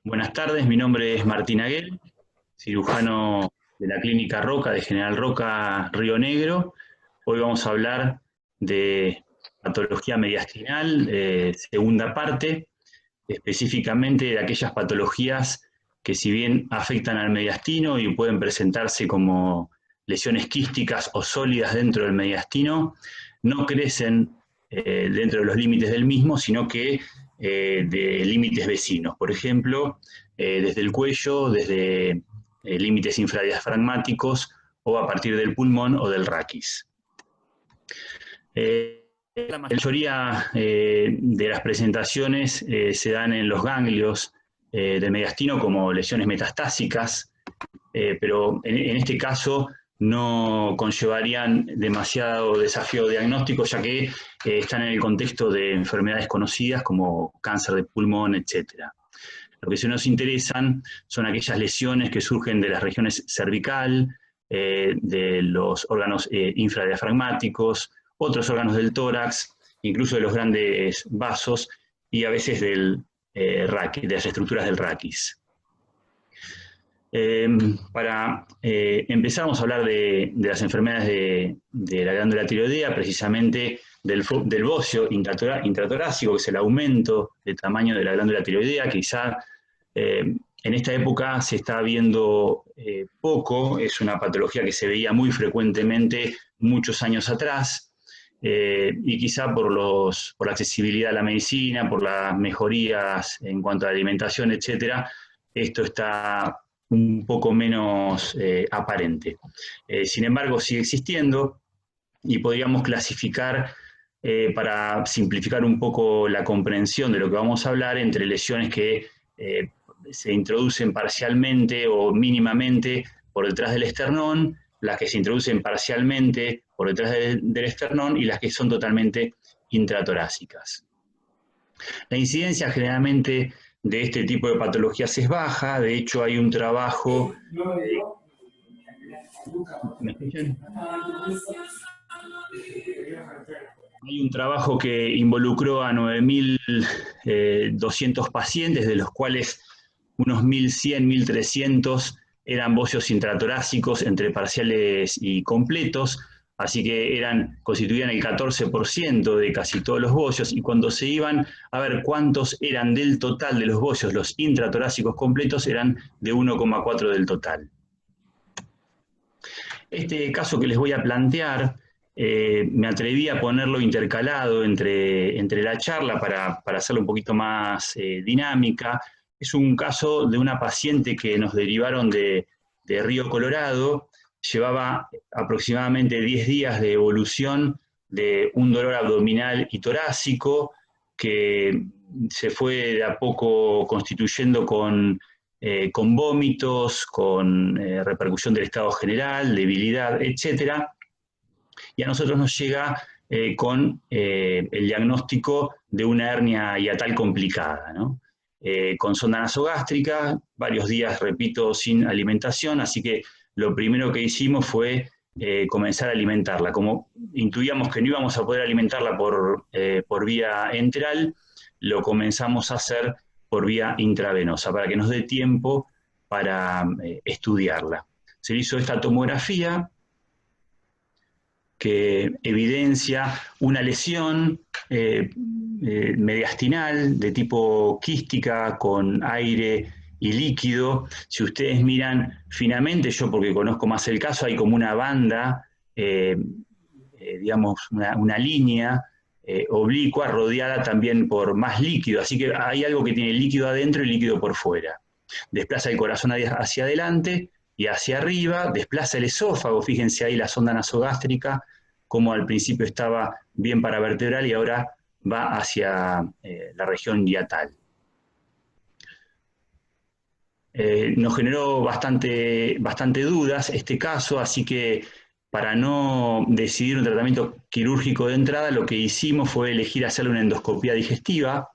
Buenas tardes, mi nombre es Martín Aguel, cirujano de la Clínica Roca de General Roca, Río Negro. Hoy vamos a hablar de patología mediastinal, segunda parte, específicamente de aquellas patologías que, si bien afectan al mediastino y pueden presentarse como lesiones quísticas o sólidas dentro del mediastino, no crecen dentro de los límites del mismo, sino que de límites vecinos. Por ejemplo, desde el cuello, desde límites infradiafragmáticos o a partir del pulmón o del raquis. La mayoría de las presentaciones se dan en los ganglios del mediastino como lesiones metastásicas, pero en este caso no conllevarían demasiado desafío diagnóstico, ya que están en el contexto de enfermedades conocidas como cáncer de pulmón, etc. Lo que sí nos interesan son aquellas lesiones que surgen de las regiones cervical, de los órganos infradiafragmáticos, otros órganos del tórax, incluso de los grandes vasos y a veces del raquis, de las estructuras del raquis. Para empezar, vamos a hablar de las enfermedades de la glándula tiroidea, precisamente del bocio intratorácico, que es el aumento de tamaño de la glándula tiroidea. Quizá en esta época se está viendo poco, es una patología que se veía muy frecuentemente muchos años atrás, y quizá por la accesibilidad a la medicina, por las mejorías en cuanto a la alimentación, etcétera, esto está un poco menos aparente. Sin embargo, sigue existiendo y podríamos clasificar, para simplificar un poco la comprensión de lo que vamos a hablar, entre lesiones que se introducen parcialmente o mínimamente por detrás del esternón, las que se introducen parcialmente por detrás del esternón y las que son totalmente intratorácicas. La incidencia generalmente de este tipo de patologías es baja. De hecho, hay un trabajo... ¿Me escuchan? Hay un trabajo que involucró a 9.200 pacientes, de los cuales unos 1.100, 1.300 eran bocios intratorácicos entre parciales y completos, así que constituían el 14% de casi todos los bocios, y cuando se iban a ver cuántos eran del total de los bocios, los intratorácicos completos eran de 1,4 del total. Este caso que les voy a plantear, me atreví a ponerlo intercalado entre la charla para hacerlo un poquito más dinámica. Es un caso de una paciente que nos derivaron de Río Colorado. Llevaba aproximadamente 10 días de evolución de un dolor abdominal y torácico que se fue de a poco constituyendo con vómitos, con repercusión del estado general, debilidad, etc. Y a nosotros nos llega con el diagnóstico de una hernia hiatal complicada, ¿no? Con sonda nasogástrica, varios días, repito, sin alimentación, así que lo primero que hicimos fue comenzar a alimentarla. Como intuíamos que no íbamos a poder alimentarla por vía enteral, lo comenzamos a hacer por vía intravenosa, para que nos dé tiempo para estudiarla. Se hizo esta tomografía que evidencia una lesión mediastinal de tipo quística con aire y líquido. Si ustedes miran finamente, yo porque conozco más el caso, hay como una banda, digamos, una línea oblicua rodeada también por más líquido, así que hay algo que tiene líquido adentro y líquido por fuera. Desplaza el corazón hacia adelante y hacia arriba, desplaza el esófago, fíjense ahí la sonda nasogástrica, como al principio estaba bien paravertebral y ahora va hacia la región hiatal. Nos generó bastante dudas este caso, así que para no decidir un tratamiento quirúrgico de entrada, lo que hicimos fue elegir hacerle una endoscopía digestiva,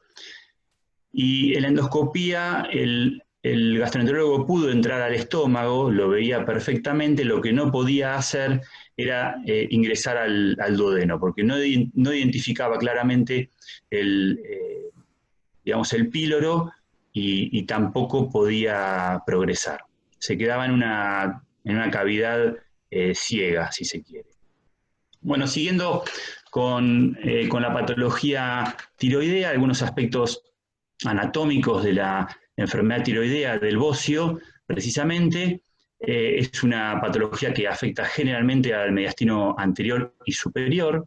y en la endoscopía el gastroenterólogo pudo entrar al estómago, lo veía perfectamente. Lo que no podía hacer era ingresar al duodeno, porque no identificaba claramente digamos, el píloro, y tampoco podía progresar. Se quedaba en una cavidad ciega, si se quiere. Bueno, siguiendo con la patología tiroidea, algunos aspectos anatómicos de la enfermedad tiroidea del bocio, precisamente, es una patología que afecta generalmente al mediastino anterior y superior.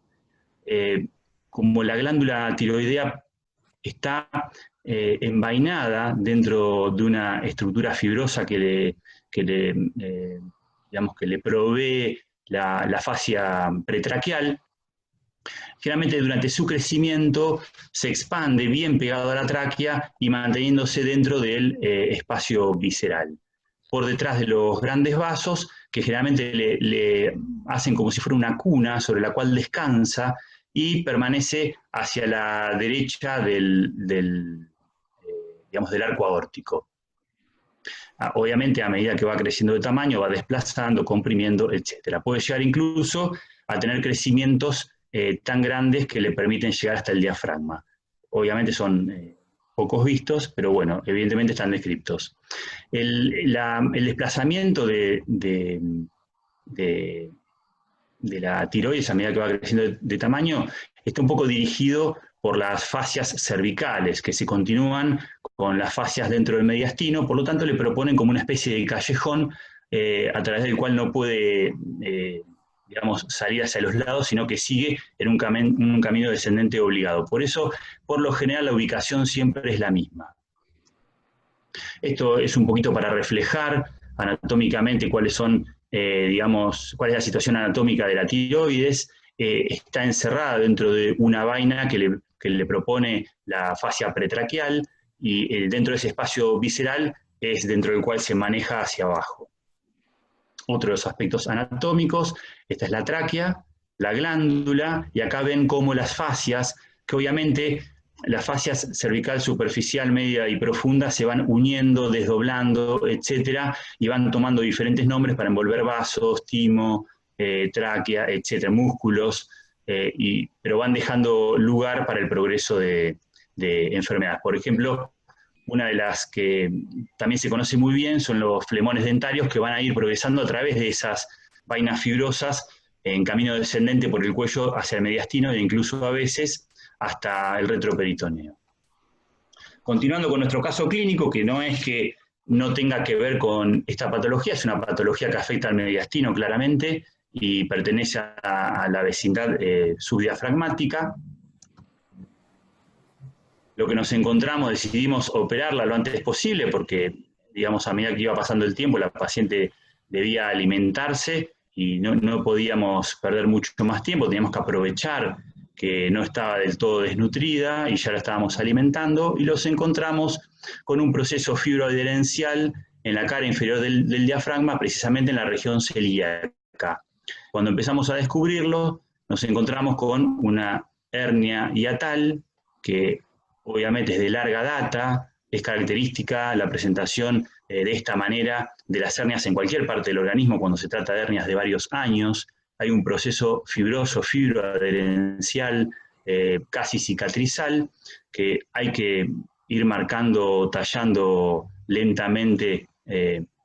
Como la glándula tiroidea está envainada dentro de una estructura fibrosa digamos, que le provee la fascia pretraquial, generalmente durante su crecimiento se expande bien pegado a la tráquea y manteniéndose dentro del espacio visceral, por detrás de los grandes vasos, que generalmente le hacen como si fuera una cuna sobre la cual descansa y permanece hacia la derecha digamos, del arco aórtico. Obviamente, a medida que va creciendo de tamaño, va desplazando, comprimiendo, etc. Puede llegar incluso a tener crecimientos tan grandes que le permiten llegar hasta el diafragma. Obviamente son pocos vistos, pero bueno, evidentemente están descriptos. El desplazamiento de la tiroides a medida que va creciendo de tamaño está un poco dirigido por las fascias cervicales, que se continúan con las fascias dentro del mediastino, por lo tanto le proponen como una especie de callejón a través del cual no puede, digamos, salir hacia los lados, sino que sigue en un camino descendente obligado. Por eso, por lo general, la ubicación siempre es la misma. Esto es un poquito para reflejar anatómicamente cuáles son, digamos, cuál es la situación anatómica de la tiroides. Está encerrada dentro de una vaina que le propone la fascia pretraquial, y dentro de ese espacio visceral es dentro del cual se maneja hacia abajo. Otro de los aspectos anatómicos, esta es la tráquea, la glándula, y acá ven cómo las fascias, que obviamente las fascias cervical, superficial, media y profunda se van uniendo, desdoblando, etcétera, y van tomando diferentes nombres para envolver vasos, timo, tráquea, etcétera, músculos, pero van dejando lugar para el progreso de enfermedades. Por ejemplo, una de las que también se conoce muy bien son los flemones dentarios, que van a ir progresando a través de esas vainas fibrosas en camino descendente por el cuello hacia el mediastino e incluso a veces hasta el retroperitoneo. Continuando con nuestro caso clínico, que no es que no tenga que ver con esta patología, es una patología que afecta al mediastino claramente y pertenece a la vecindad subdiafragmática. Lo que nos encontramos, decidimos operarla lo antes posible porque, digamos, a medida que iba pasando el tiempo, la paciente debía alimentarse y no podíamos perder mucho más tiempo, teníamos que aprovechar que no estaba del todo desnutrida y ya la estábamos alimentando, y los encontramos con un proceso fibroadherencial en la cara inferior del diafragma, precisamente en la región celíaca. Cuando empezamos a descubrirlo, nos encontramos con una hernia hiatal que obviamente es de larga data, es característica la presentación de esta manera de las hernias en cualquier parte del organismo cuando se trata de hernias de varios años. Hay un proceso fibroso, fibroadherencial, casi cicatrizal, que hay que ir marcando, tallando lentamente,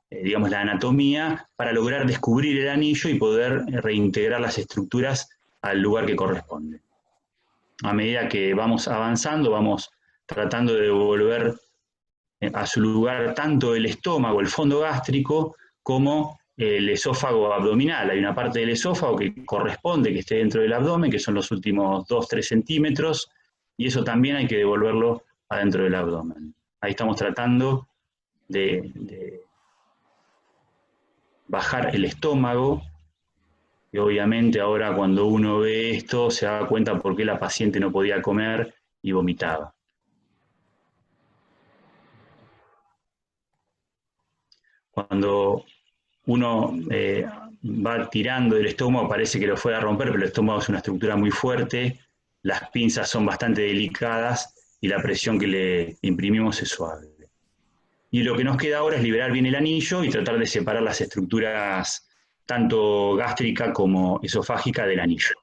digamos, la anatomía para lograr descubrir el anillo y poder reintegrar las estructuras al lugar que corresponde. A medida que vamos avanzando, vamos tratando de devolver a su lugar tanto el estómago, el fondo gástrico, como el esófago abdominal. Hay una parte del esófago que corresponde que esté dentro del abdomen, que son los últimos 2-3 centímetros, y eso también hay que devolverlo adentro del abdomen. Ahí estamos tratando de bajar el estómago, y obviamente ahora cuando uno ve esto se da cuenta por qué la paciente no podía comer y vomitaba. Cuando uno va tirando del estómago parece que lo fuera a romper, pero el estómago es una estructura muy fuerte, las pinzas son bastante delicadas y la presión que le imprimimos es suave. Y lo que nos queda ahora es liberar bien el anillo y tratar de separar las estructuras tanto gástrica como esofágica del anillo.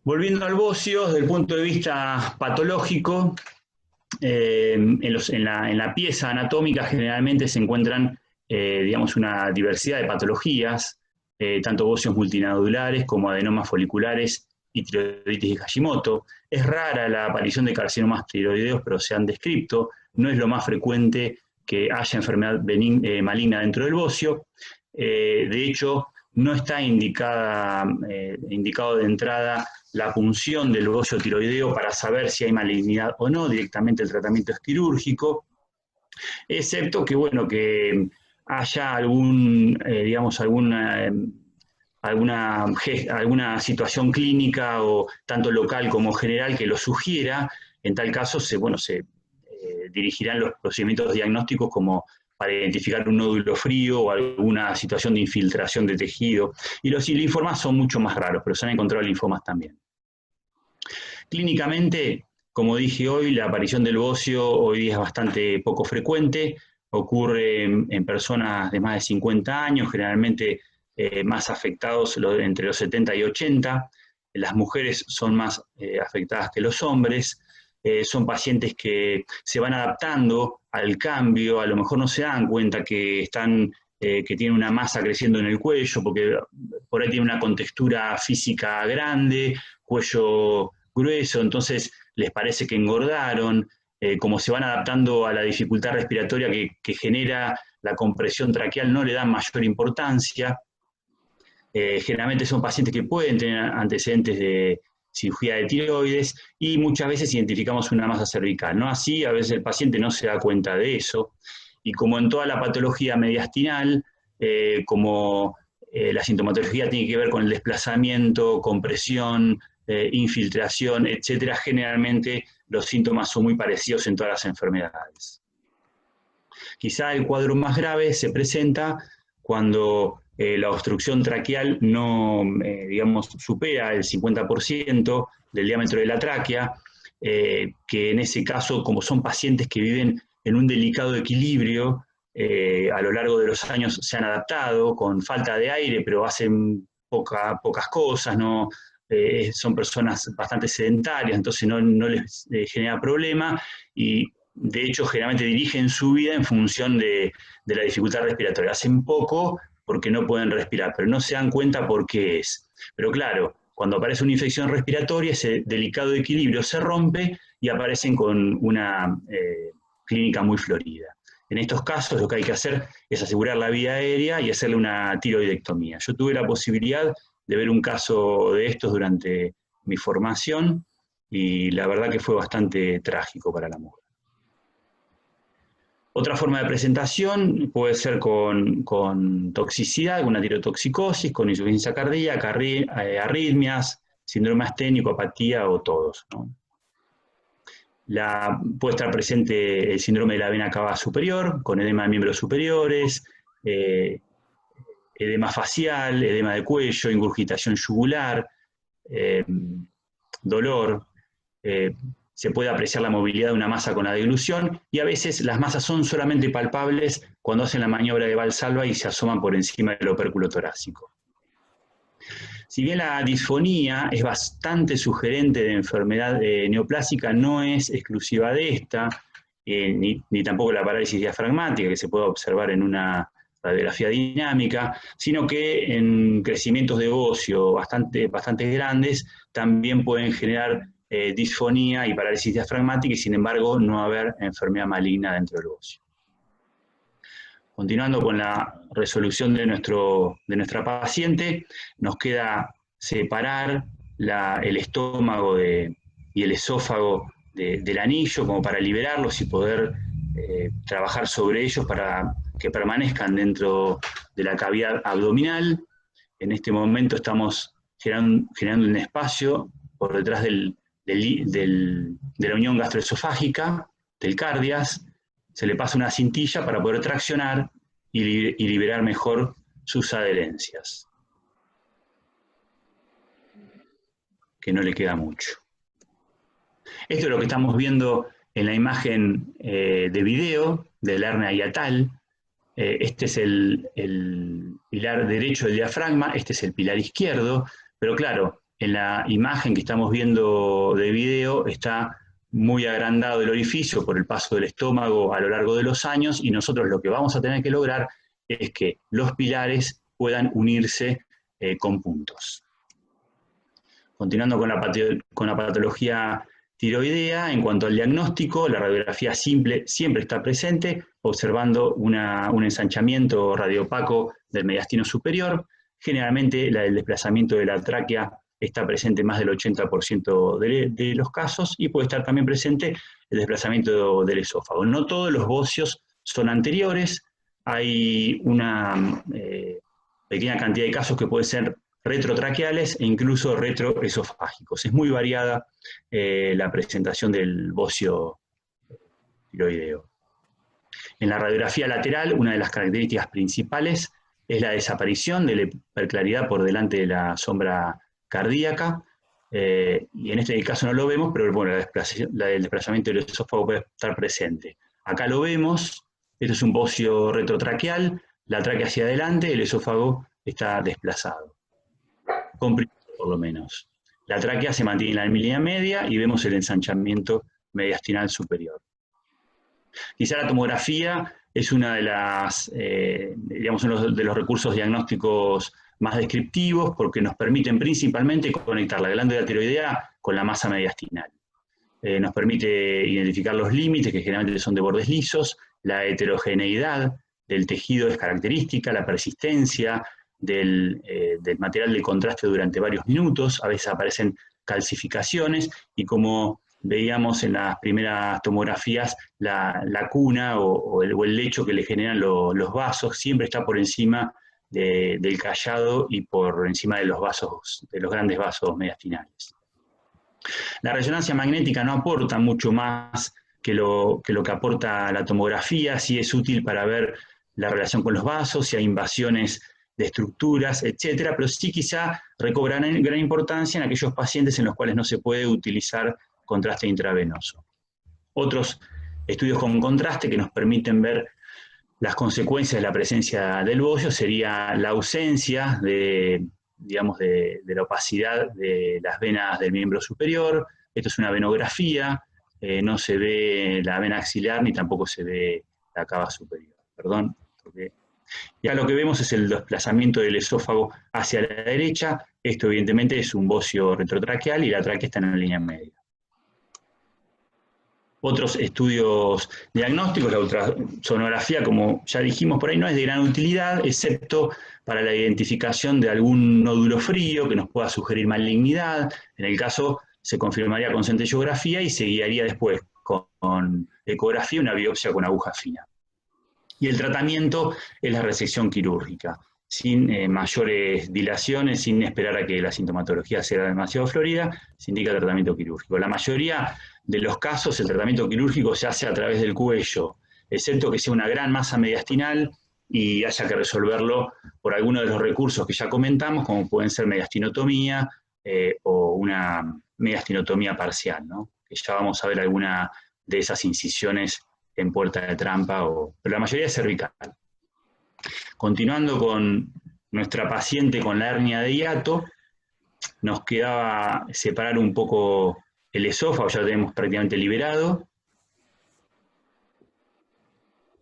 Volviendo al bocio, desde el punto de vista patológico, en la pieza anatómica generalmente se encuentran, digamos, una diversidad de patologías, tanto óseos multinodulares como adenomas foliculares y tiroiditis de Hashimoto. Es rara la aparición de carcinomas tiroideos, pero se han descrito. No es lo más frecuente que haya enfermedad maligna dentro del bocio. De hecho, no está indicado de entrada la punción del bocio tiroideo para saber si hay malignidad o no. Directamente el tratamiento es quirúrgico, excepto que, bueno, que haya alguna situación clínica o tanto local como general que lo sugiera. En tal caso se dirigirán los procedimientos diagnósticos como para identificar un nódulo frío o alguna situación de infiltración de tejido. Y los linfomas son mucho más raros, pero se han encontrado linfomas también. Clínicamente, como dije hoy, la aparición del bocio hoy día es bastante poco frecuente. Ocurre en personas de más de 50 años, generalmente más afectados entre los 70 y 80. Las mujeres son más afectadas que los hombres. Son pacientes que se van adaptando al cambio, a lo mejor no se dan cuenta que tienen una masa creciendo en el cuello, porque por ahí tiene una contextura física grande, cuello grueso, entonces les parece que engordaron. Como se van adaptando a la dificultad respiratoria que genera la compresión traqueal, no le dan mayor importancia. Generalmente son pacientes que pueden tener antecedentes de cirugía de tiroides y muchas veces identificamos una masa cervical, ¿no? Así a veces el paciente no se da cuenta de eso, y como en toda la patología mediastinal, la sintomatología tiene que ver con el desplazamiento, compresión, infiltración, etcétera, generalmente los síntomas son muy parecidos en todas las enfermedades. Quizá el cuadro más grave se presenta cuando la obstrucción traqueal no, supera el 50% del diámetro de la tráquea, que en ese caso, como son pacientes que viven en un delicado equilibrio, a lo largo de los años se han adaptado con falta de aire, pero hacen pocas cosas, ¿no? Son personas bastante sedentarias, entonces no les genera problema, y de hecho generalmente dirigen su vida en función de la dificultad respiratoria. Hacen poco porque no pueden respirar, pero no se dan cuenta por qué es. Pero claro, cuando aparece una infección respiratoria, ese delicado equilibrio se rompe y aparecen con una clínica muy florida. En estos casos lo que hay que hacer es asegurar la vía aérea y hacerle una tiroidectomía. Yo tuve la posibilidad de ver un caso de estos durante mi formación y la verdad que fue bastante trágico para la mujer. Otra forma de presentación puede ser con toxicidad, con una tirotoxicosis, con insuficiencia cardíaca, arritmias, síndrome asténico, apatía o todos, ¿no? Puede estar presente el síndrome de la vena cava superior, con edema de miembros superiores, edema facial, edema de cuello, ingurgitación yugular, dolor. Se puede apreciar la movilidad de una masa con la deglución, y a veces las masas son solamente palpables cuando hacen la maniobra de Valsalva y se asoman por encima del opérculo torácico. Si bien la disfonía es bastante sugerente de enfermedad neoplásica, no es exclusiva de esta, ni tampoco la parálisis diafragmática que se puede observar en una radiografía dinámica, sino que en crecimientos de bocio bastante grandes también pueden generar disfonía y parálisis diafragmática, y sin embargo no haber enfermedad maligna dentro del bocio. Continuando con la resolución de nuestra paciente, nos queda separar el estómago y el esófago del anillo, como para liberarlos y poder trabajar sobre ellos para que permanezcan dentro de la cavidad abdominal. En este momento estamos generando un espacio por detrás de la unión gastroesofágica, del cardias. Se le pasa una cintilla para poder traccionar y liberar mejor sus adherencias, que no le queda mucho. Esto es lo que estamos viendo en la imagen de video de la hernia hiatal. Este es el pilar derecho del diafragma, este es el pilar izquierdo, pero claro, en la imagen que estamos viendo de video está muy agrandado el orificio por el paso del estómago a lo largo de los años, y nosotros lo que vamos a tener que lograr es que los pilares puedan unirse con puntos. Continuando con la patología tiroidea, en cuanto al diagnóstico, la radiografía simple siempre está presente, observando un ensanchamiento radiopaco del mediastino superior. Generalmente el desplazamiento de la tráquea está presente en más del 80% de los casos, y puede estar también presente el desplazamiento del esófago. No todos los bocios son anteriores, hay una pequeña cantidad de casos que pueden ser retrotraqueales e incluso retroesofágicos. Es muy variada la presentación del bocio tiroideo. En la radiografía lateral, una de las características principales es la desaparición de la hiperclaridad por delante de la sombra cardíaca, y en este caso no lo vemos, pero bueno, el desplazamiento del esófago puede estar presente. Acá lo vemos, esto es un bocio retrotraqueal, la tráquea hacia adelante, el esófago está desplazado, comprimido por lo menos. La tráquea se mantiene en la línea media y vemos el ensanchamiento mediastinal superior. Quizá la tomografía es una de las, digamos, uno de los recursos diagnósticos más descriptivos, porque nos permiten principalmente conectar la glándula tiroidea con la masa mediastinal. Nos permite identificar los límites, que generalmente son de bordes lisos, la heterogeneidad del tejido es característica, la persistencia del material de contraste durante varios minutos, a veces aparecen calcificaciones, y como veíamos en las primeras tomografías, la cuna o el lecho que le generan los vasos siempre está por encima del callado y por encima de los vasos, de los grandes vasos mediastinales. La resonancia magnética no aporta mucho más que lo que aporta la tomografía, sí es útil para ver la relación con los vasos, si hay invasiones de estructuras, etcétera, pero sí quizá recobran gran importancia en aquellos pacientes en los cuales no se puede utilizar contraste intravenoso. Otros estudios con contraste que nos permiten ver las consecuencias de la presencia del bocio sería la ausencia de la opacidad de las venas del miembro superior. Esto es una venografía, no se ve la vena axilar ni tampoco se ve la cava superior. Perdón, porque ya lo que vemos es el desplazamiento del esófago hacia la derecha. Esto evidentemente es un bocio retrotraqueal y la tráquea está en la línea media. Otros estudios diagnósticos, la ultrasonografía, como ya dijimos por ahí, no es de gran utilidad, excepto para la identificación de algún nódulo frío que nos pueda sugerir malignidad. En el caso, se confirmaría con centellografía y se guiaría después con ecografía, una biopsia con aguja fina. Y el tratamiento es la resección quirúrgica, sin mayores dilaciones, sin esperar a que la sintomatología sea demasiado florida, se indica el tratamiento quirúrgico. La mayoría de los casos el tratamiento quirúrgico se hace a través del cuello, excepto que sea una gran masa mediastinal y haya que resolverlo por alguno de los recursos que ya comentamos, como pueden ser mediastinotomía o una mediastinotomía parcial, ¿no? Que ya vamos a ver alguna de esas incisiones en puerta de trampa, pero la mayoría es cervical. Continuando con nuestra paciente con la hernia de hiato, nos quedaba separar un poco el esófago, ya lo tenemos prácticamente liberado.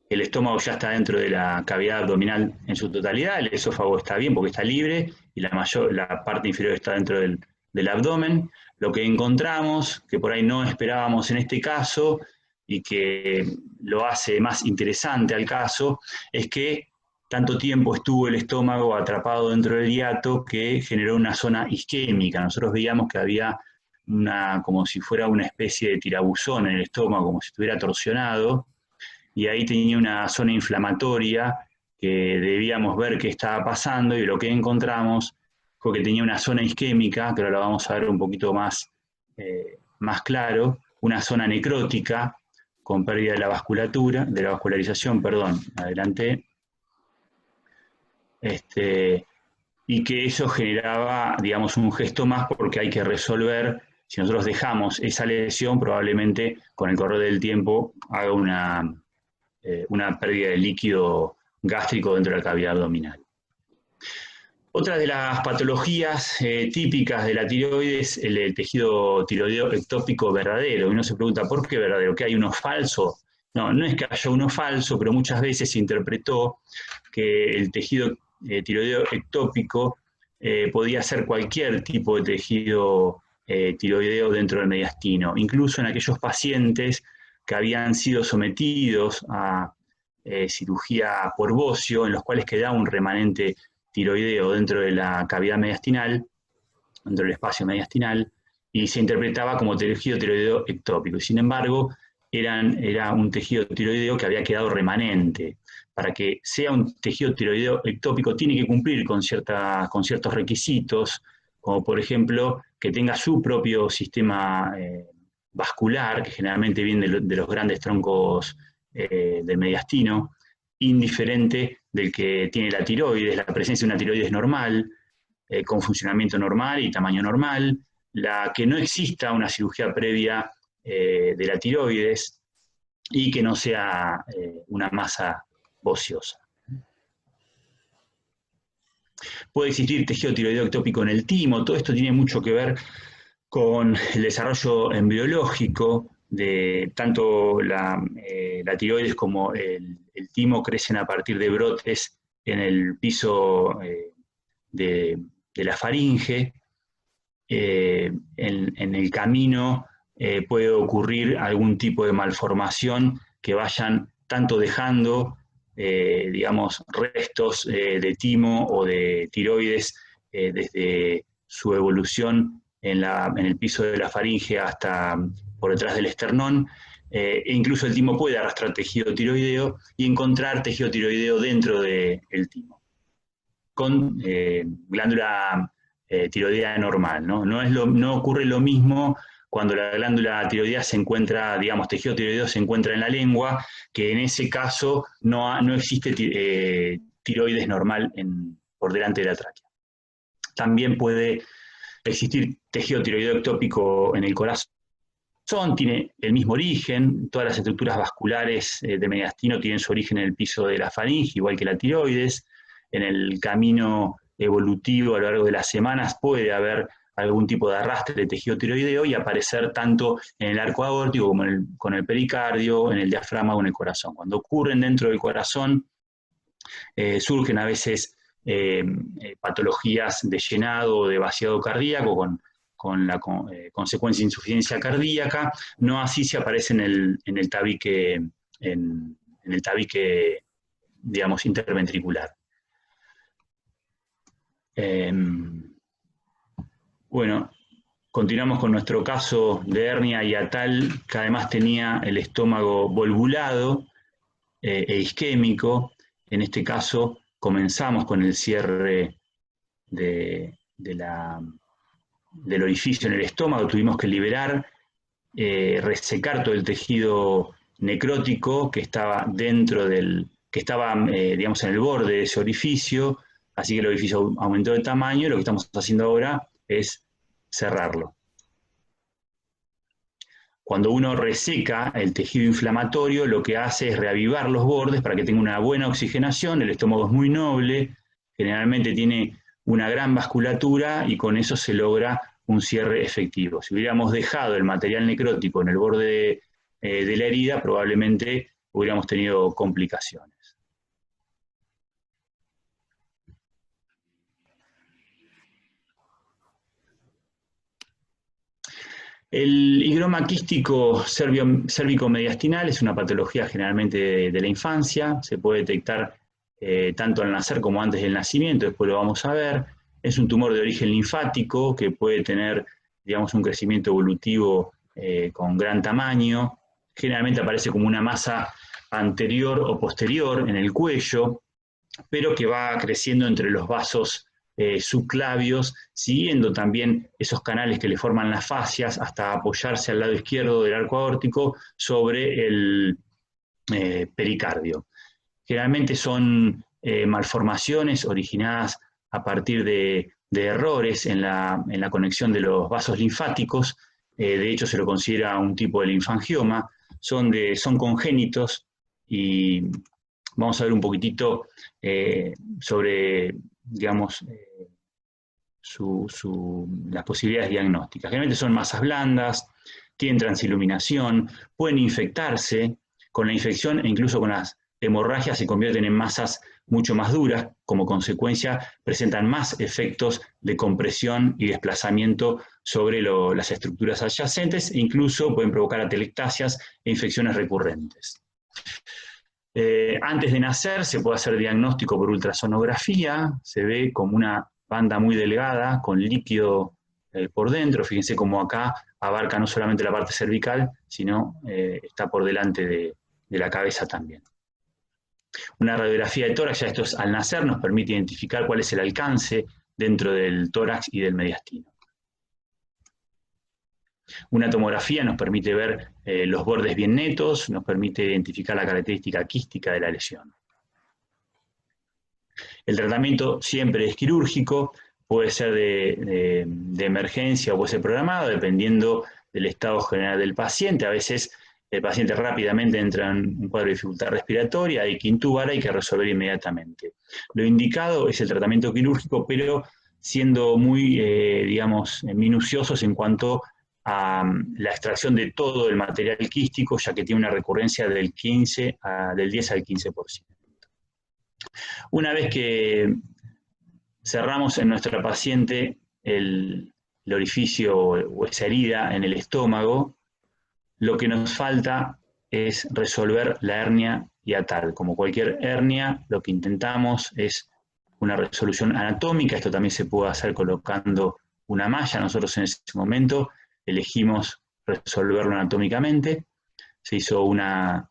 El estómago ya está dentro de la cavidad abdominal en su totalidad, el esófago está bien porque está libre y la parte inferior está dentro del abdomen. Lo que encontramos, que por ahí no esperábamos en este caso y que lo hace más interesante al caso, es que tanto tiempo estuvo el estómago atrapado dentro del hiato que generó una zona isquémica. Nosotros veíamos que había como si fuera una especie de tirabuzón en el estómago, como si estuviera torsionado, y ahí tenía una zona inflamatoria que debíamos ver qué estaba pasando, y lo que encontramos fue que tenía una zona isquémica, que ahora lo vamos a ver un poquito más claro, una zona necrótica con pérdida de la vascularización, perdón, adelante, y que eso generaba, digamos, un gesto más porque hay que resolver. Si nosotros dejamos esa lesión, probablemente con el correr del tiempo haga una pérdida de líquido gástrico dentro de la cavidad abdominal. Otra de las patologías típicas de la tiroides es el tejido tiroideo ectópico verdadero. Y uno se pregunta, ¿por qué verdadero? ¿Que hay uno falso? No, no es que haya uno falso, pero muchas veces se interpretó que el tejido tiroideo ectópico podía ser cualquier tipo de tejido tiroideo dentro del mediastino, incluso en aquellos pacientes que habían sido sometidos a cirugía por bocio, en los cuales quedaba un remanente tiroideo dentro de la cavidad mediastinal, dentro del espacio mediastinal, y se interpretaba como tejido tiroideo ectópico. Y sin embargo, era un tejido tiroideo que había quedado remanente. Para que sea un tejido tiroideo ectópico tiene que cumplir con ciertos requisitos, como por ejemplo que tenga su propio sistema vascular, que generalmente viene de los grandes troncos del mediastino, indiferente del que tiene la tiroides, la presencia de una tiroides normal, con funcionamiento normal y tamaño normal, la que no exista una cirugía previa de la tiroides y que no sea una masa ociosa. Puede existir tejido tiroideo ectópico en el timo, todo esto tiene mucho que ver con el desarrollo embriológico de tanto la tiroides como el timo crecen a partir de brotes en el piso de la faringe. En el camino puede ocurrir algún tipo de malformación que vayan tanto dejando, digamos, restos de timo o de tiroides desde su evolución en el piso de la faringe hasta por detrás del esternón, e incluso el timo puede arrastrar tejido tiroideo y encontrar tejido tiroideo dentro del timo, con glándula tiroidea normal, ¿no? No ocurre lo mismo cuando la glándula tiroidea se encuentra, digamos, tejido tiroideo se encuentra en la lengua, que en ese caso no existe tiroides normal por delante de la tráquea. También puede existir tejido tiroideo ectópico en el corazón, tiene el mismo origen, todas las estructuras vasculares de mediastino tienen su origen en el piso de la faringe, igual que la tiroides. En el camino evolutivo a lo largo de las semanas puede haber algún tipo de arrastre de tejido tiroideo y aparecer tanto en el arco aórtico como con el pericardio, en el diafragma o en el corazón. Cuando ocurren dentro del corazón, surgen a veces patologías de llenado o de vaciado cardíaco con la consecuencia de insuficiencia cardíaca, no así se aparece en el tabique, digamos, interventricular. Bueno, continuamos con nuestro caso de hernia hiatal, que además tenía el estómago volvulado e isquémico. En este caso comenzamos con el cierre del orificio en el estómago, tuvimos que liberar, resecar todo el tejido necrótico que estaba digamos, en el borde de ese orificio, así que el orificio aumentó de tamaño y lo que estamos haciendo ahora es cerrarlo. Cuando uno reseca el tejido inflamatorio, lo que hace es reavivar los bordes para que tenga una buena oxigenación. El estómago es muy noble, generalmente tiene una gran vasculatura y con eso se logra un cierre efectivo. Si hubiéramos dejado el material necrótico en el borde de la herida, probablemente hubiéramos tenido complicaciones. El higroma quístico cérvico-mediastinal es una patología generalmente de la infancia, se puede detectar tanto al nacer como antes del nacimiento, después lo vamos a ver. Es un tumor de origen linfático que puede tener, digamos, un crecimiento evolutivo con gran tamaño. Generalmente aparece como una masa anterior o posterior en el cuello, pero que va creciendo entre los vasos subclavios, siguiendo también esos canales que le forman las fascias hasta apoyarse al lado izquierdo del arco aórtico sobre el pericardio. Generalmente son malformaciones originadas a partir de errores en la conexión de los vasos linfáticos, de hecho se lo considera un tipo de linfangioma, son congénitos y vamos a ver un poquitito sobre, digamos, las posibilidades diagnósticas. Generalmente son masas blandas, tienen transiluminación, pueden infectarse. Con la infección e incluso con las hemorragias se convierten en masas mucho más duras, como consecuencia presentan más efectos de compresión y desplazamiento sobre las estructuras adyacentes e incluso pueden provocar atelectasias e infecciones recurrentes. Antes de nacer se puede hacer diagnóstico por ultrasonografía, se ve como una banda muy delgada con líquido por dentro, fíjense como acá abarca no solamente la parte cervical, sino está por delante de la cabeza también. Una radiografía de tórax, ya esto es al nacer, nos permite identificar cuál es el alcance dentro del tórax y del mediastino. Una tomografía nos permite ver los bordes bien netos, nos permite identificar la característica quística de la lesión. El tratamiento siempre es quirúrgico, puede ser de emergencia o puede ser programado, dependiendo del estado general del paciente. A veces el paciente rápidamente entra en un cuadro de dificultad respiratoria, hay que intubar, hay que resolver inmediatamente. Lo indicado es el tratamiento quirúrgico, pero siendo muy, digamos, minuciosos en cuanto a la extracción de todo el material quístico, ya que tiene una recurrencia del 10 al 15%. Una vez que cerramos en nuestra paciente el orificio o esa herida en el estómago, lo que nos falta es resolver la hernia hiatal. Como cualquier hernia, lo que intentamos es una resolución anatómica. Esto también se puede hacer colocando una malla. Nosotros en ese momento elegimos resolverlo anatómicamente. Se hizo una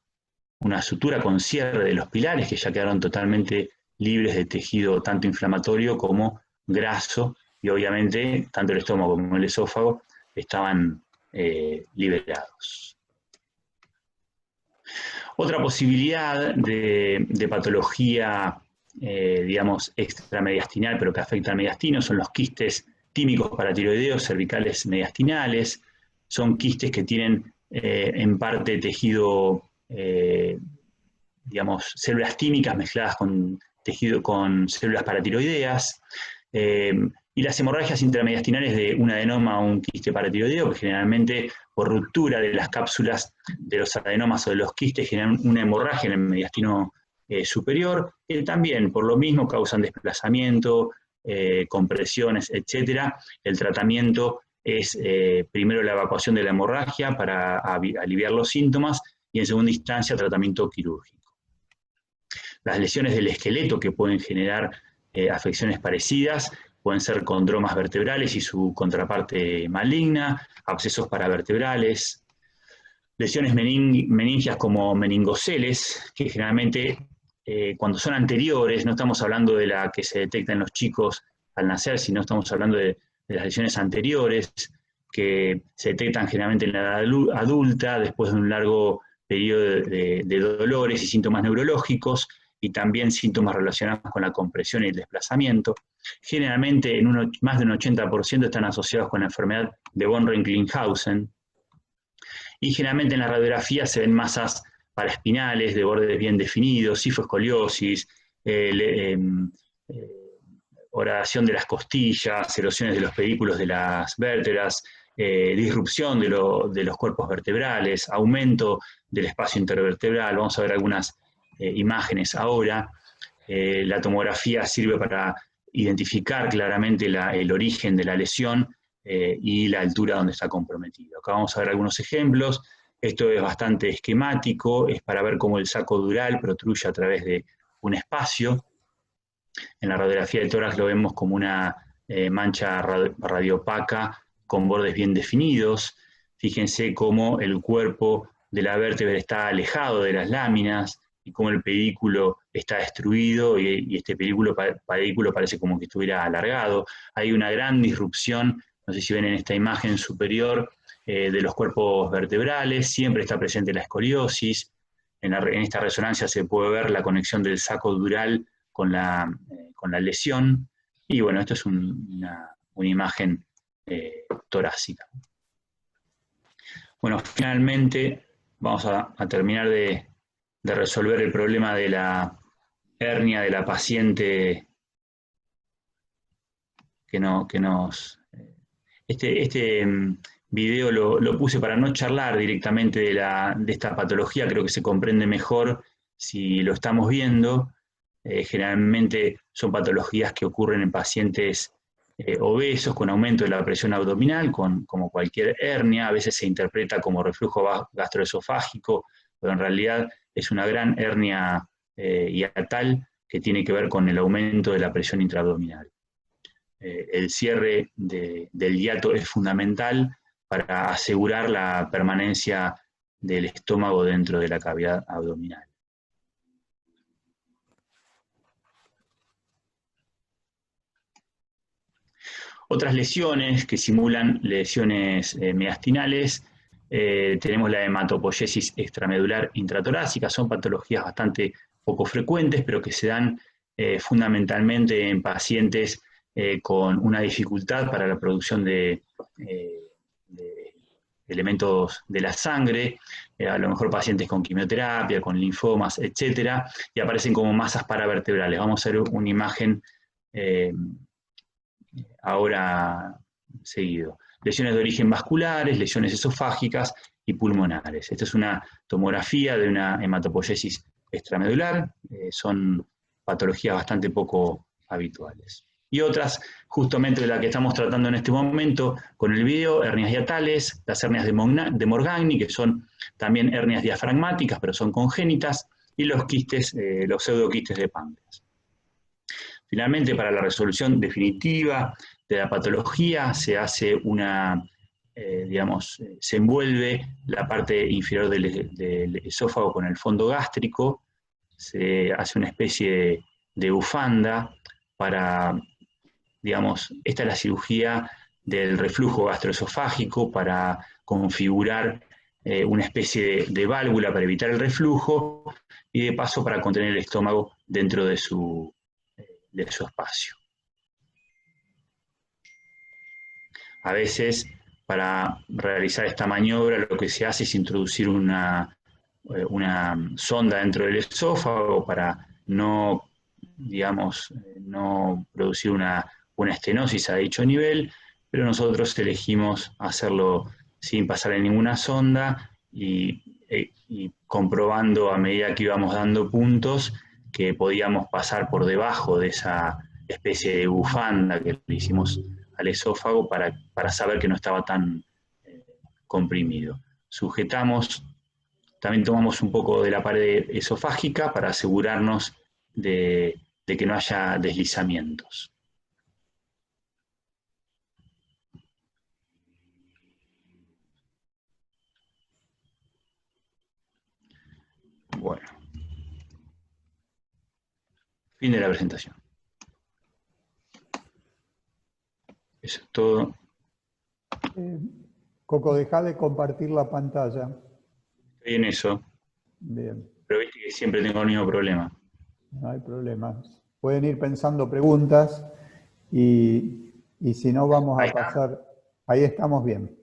sutura con cierre de los pilares, que ya quedaron totalmente libres de tejido tanto inflamatorio como graso, y obviamente tanto el estómago como el esófago estaban liberados. Otra posibilidad de patología, digamos, extramediastinal, pero que afecta al mediastino, son los quistes tímicos paratiroideos cervicales mediastinales. Son quistes que tienen en parte tejido, digamos, células tímicas mezcladas con células paratiroideas. Y las hemorragias intramediastinales de un adenoma o un quiste paratiroideo, que generalmente por ruptura de las cápsulas de los adenomas o de los quistes generan una hemorragia en el mediastino superior, que también por lo mismo causan desplazamiento, compresiones, etc. El tratamiento es primero la evacuación de la hemorragia para aliviar los síntomas y en segunda instancia tratamiento quirúrgico. Las lesiones del esqueleto que pueden generar afecciones parecidas pueden ser condromas vertebrales y su contraparte maligna, abscesos paravertebrales, lesiones meningias como meningoceles, que generalmente cuando son anteriores, no estamos hablando de la que se detecta en los chicos al nacer, sino estamos hablando de las lesiones anteriores, que se detectan generalmente en la edad adulta, después de un largo periodo de dolores y síntomas neurológicos, y también síntomas relacionados con la compresión y el desplazamiento. Generalmente en más de un 80% están asociados con la enfermedad de von Recklinghausen. Y generalmente en la radiografía se ven masas paraespinales de bordes bien definidos, cifoescoliosis, horadación de las costillas, erosiones de los pedículos de las vértebras, disrupción de los cuerpos vertebrales, aumento del espacio intervertebral. Vamos a ver algunas imágenes ahora. La tomografía sirve para identificar claramente el origen de la lesión y la altura donde está comprometido. Acá vamos a ver algunos ejemplos. Esto es bastante esquemático, es para ver cómo el saco dural protruye a través de un espacio. En la radiografía de tórax lo vemos como una mancha radiopaca con bordes bien definidos. Fíjense cómo el cuerpo de la vértebra está alejado de las láminas y cómo el pedículo está destruido y este pedículo parece como que estuviera alargado. Hay una gran disrupción, no sé si ven en esta imagen superior, de los cuerpos vertebrales, siempre está presente la escoliosis. En esta resonancia se puede ver la conexión del saco dural con la lesión, y bueno, esto es una imagen torácica. Bueno, finalmente vamos a terminar de resolver el problema de la hernia de la paciente que nos... video lo puse para no charlar directamente de esta patología, creo que se comprende mejor si lo estamos viendo. Generalmente son patologías que ocurren en pacientes obesos con aumento de la presión abdominal, como cualquier hernia. A veces se interpreta como reflujo gastroesofágico, pero en realidad es una gran hernia hiatal que tiene que ver con el aumento de la presión intraabdominal. El cierre del hiato es fundamental para asegurar la permanencia del estómago dentro de la cavidad abdominal. Otras lesiones que simulan lesiones mediastinales, tenemos la hematopoiesis extramedular intratorácica, son patologías bastante poco frecuentes, pero que se dan fundamentalmente en pacientes con una dificultad para la producción de elementos de la sangre, a lo mejor pacientes con quimioterapia, con linfomas, etcétera, y aparecen como masas paravertebrales. Vamos a ver una imagen ahora seguido. Lesiones de origen vasculares, lesiones esofágicas y pulmonares. Esta es una tomografía de una hematopoiesis extramedular, son patologías bastante poco habituales. Y otras, justamente de la que estamos tratando en este momento con el video, hernias hiatales, las hernias de Morgagni, que son también hernias diafragmáticas, pero son congénitas, y los quistes, los pseudoquistes de páncreas. Finalmente, para la resolución definitiva de la patología, se hace se envuelve la parte inferior del esófago con el fondo gástrico, se hace una especie de bufanda para, esta es la cirugía del reflujo gastroesofágico para configurar una especie de válvula para evitar el reflujo y de paso para contener el estómago dentro de su espacio. A veces, para realizar esta maniobra, lo que se hace es introducir una sonda dentro del esófago para no, no producir una estenosis a dicho nivel, pero nosotros elegimos hacerlo sin pasar ninguna sonda y comprobando a medida que íbamos dando puntos que podíamos pasar por debajo de esa especie de bufanda que le hicimos al esófago para saber que no estaba tan comprimido. Sujetamos, también tomamos un poco de la pared esofágica para asegurarnos de que no haya deslizamientos. Bueno. Fin de la presentación. Eso es todo. Coco, deja de compartir la pantalla. Estoy en eso. Bien. Pero viste que siempre tengo el mismo problema. No hay problema. Pueden ir pensando preguntas y si no vamos a pasar... Ahí estamos bien.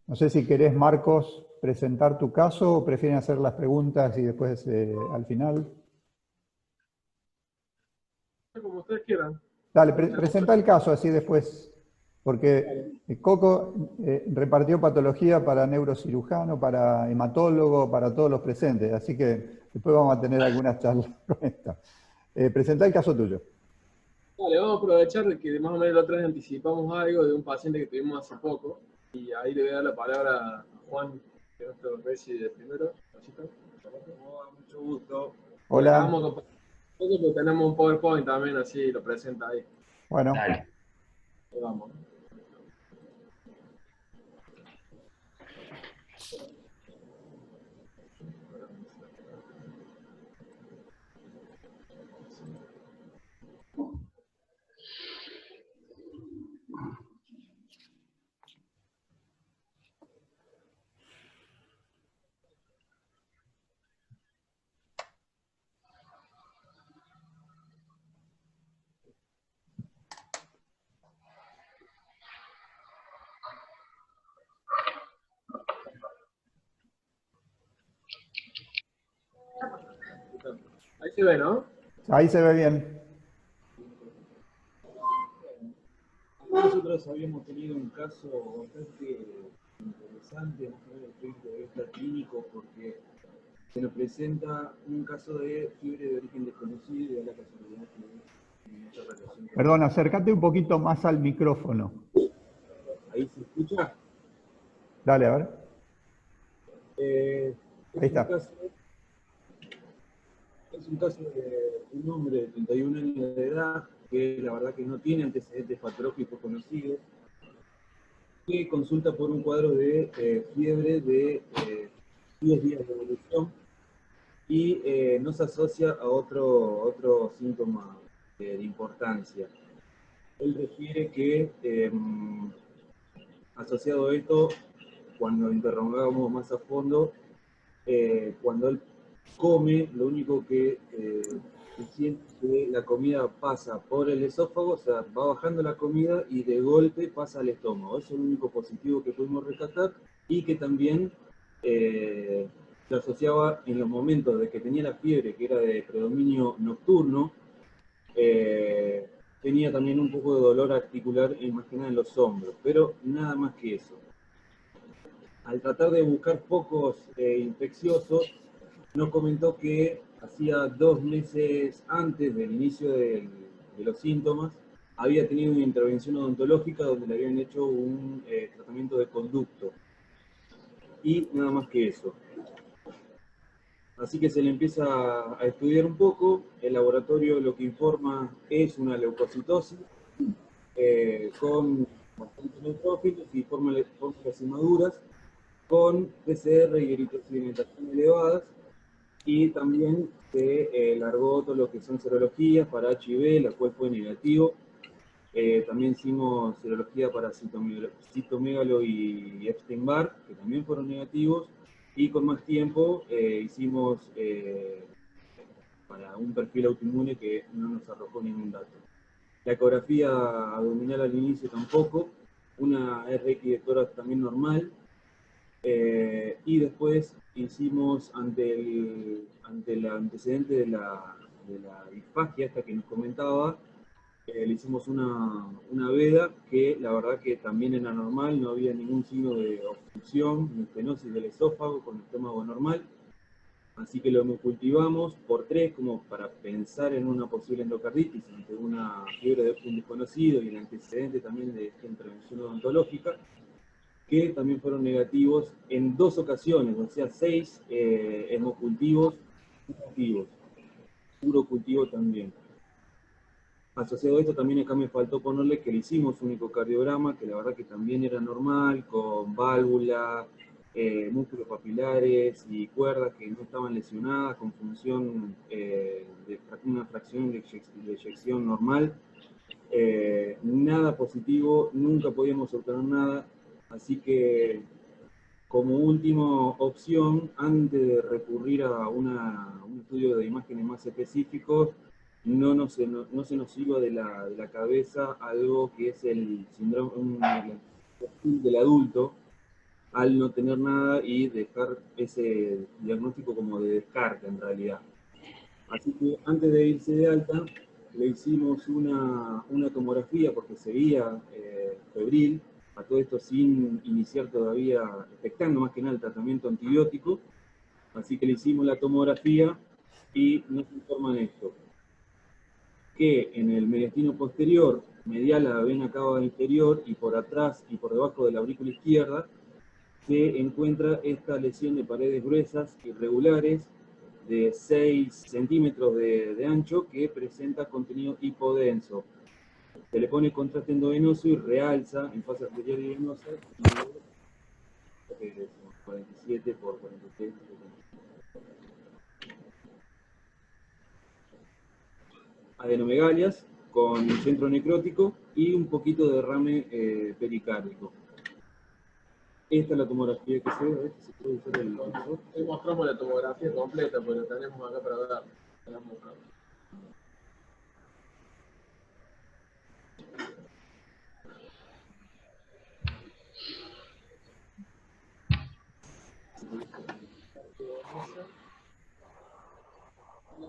No sé si querés, Marcos, presentar tu caso o prefieren hacer las preguntas y después al final. Como ustedes quieran. Dale, presenta el caso así después, porque Coco repartió patología para neurocirujano, para hematólogo, para todos los presentes, así que después vamos a tener algunas charlas con esta. Presenta el caso tuyo. Vale, vamos a aprovechar de que más o menos la otra vez anticipamos algo de un paciente que tuvimos hace poco, y ahí le voy a dar la palabra a Juan, que es nuestro resi primero. Hola, mucho gusto. Hola. Vamos porque tenemos un PowerPoint también, así lo presenta ahí. Bueno. Dale. Vamos. Ahí se ve, ¿no? Ahí se ve bien. nosotros habíamos tenido un caso bastante interesante desde el punto de vista clínico, porque se nos presenta un caso de fiebre de origen desconocido y de la casualidad que tiene mucha relación con... Perdón, acércate un poquito más al micrófono. ¿Ahí se escucha? Dale, a ver. Ahí está. Es un caso de un hombre de 31 años de edad que la verdad que no tiene antecedentes patológicos conocidos, que consulta por un cuadro de fiebre de 10 días de evolución y no se asocia a otro síntoma de importancia. Él refiere que, asociado a esto, cuando lo interrogamos más a fondo, cuando él come, lo único que siente es que la comida pasa por el esófago, o sea, va bajando la comida y de golpe pasa al estómago. Eso es lo único positivo que pudimos rescatar, y que también lo asociaba en los momentos de que tenía la fiebre, que era de predominio nocturno. Tenía también un poco de dolor articular, más que nada en los hombros, pero nada más que eso. Al tratar de buscar focos infecciosos, nos comentó que hacía 2 meses antes del inicio de los síntomas, había tenido una intervención odontológica donde le habían hecho un tratamiento de conducto. Y nada más que eso. Así que se le empieza a estudiar un poco. El laboratorio lo que informa es una leucocitosis con bastantes neutrófilos y fórmulas inmaduras, con PCR y eritrosedimentación elevadas, y también se largó todo lo que son serologías para HIV, la cual fue negativo. También hicimos serología para citomegalo y Epstein-Barr, que también fueron negativos, y con más tiempo hicimos para un perfil autoinmune que no nos arrojó ningún dato. La ecografía abdominal al inicio tampoco, una RX de tórax también normal, y después hicimos ante el antecedente de la disfagia esta que nos comentaba, le hicimos una veda que la verdad que también era normal, no había ningún signo de obstrucción ni estenosis del esófago, con el estómago normal. Así que lo cultivamos por 3 como para pensar en una posible endocarditis ante una fiebre de origen desconocido y el antecedente también de esta intervención odontológica, que también fueron negativos en 2 ocasiones, o sea, 6 hemocultivos negativos, puro cultivo también. Asociado a esto también acá me faltó ponerle que le hicimos un ecocardiograma, que la verdad que también era normal, con válvula, músculos papilares y cuerdas que no estaban lesionadas, con función de una fracción de eyección normal. Nada positivo, nunca podíamos obtener nada, así que como última opción, antes de recurrir a un estudio de imágenes más específicos, no se nos iba de la cabeza algo que es el síndrome del adulto, al no tener nada y dejar ese diagnóstico como de descarte en realidad. Así que antes de irse de alta, le hicimos una tomografía porque seguía febril, a todo esto sin iniciar todavía, expectando más que nada el tratamiento antibiótico. Así que le hicimos la tomografía y nos informan esto: que en el mediastino posterior, medial a la vena cava inferior y por atrás y por debajo de la aurícula izquierda, se encuentra esta lesión de paredes gruesas, irregulares, de 6 centímetros de ancho, que presenta contenido hipodenso. Se le pone contraste endovenoso y realza en fase arterial y venosa, 47 por 43. Adenomegalias con centro necrótico y un poquito de derrame pericárdico. Esta es la tomografía que se ve, a ver si se puede usar el visor. Hoy mostramos la tomografía completa, pero la tenemos acá para ver.